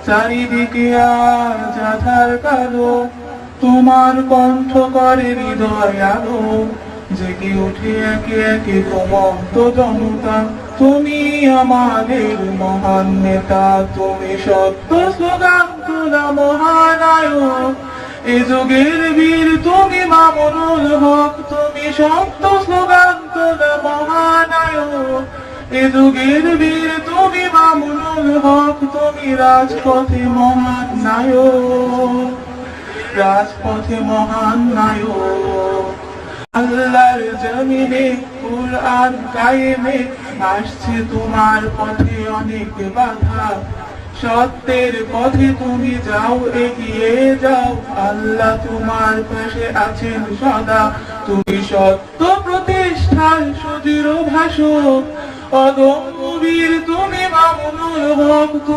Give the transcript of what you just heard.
চারিদিকে আজ আধার কালো, তোমার কণ্ঠ করে হৃদয় আলো, জেগে উঠে একে একে ঘুমন্ত জনতা। তুমি আমাদের মহান নেতা, তুমি সত্য স্লোগান তোলা মহানায়ক, এ যুগের বীর তুমি মামুনুল হক, তুমি সত্য স্লোগান তোলা মহানায়ক, এ যুগের বীর তুমি মামুনুল হক, তুমি রাজপথে মহান নায়ক, রাজপথে মহান নায়ক। আল্লাহর জমিনে কুরআন কায়েমে আসছে তোমার পথে অনেক বাধা, সত্যের পথে তুমি যাও, এগিয়ে যাও, আল্লাহ তোমার পাশে আছেন সদা। তুমি সত্য প্রতিষ্ঠার সুদৃঢ় ভাষক, অদম্য বীর তুমি মামুনুল হক।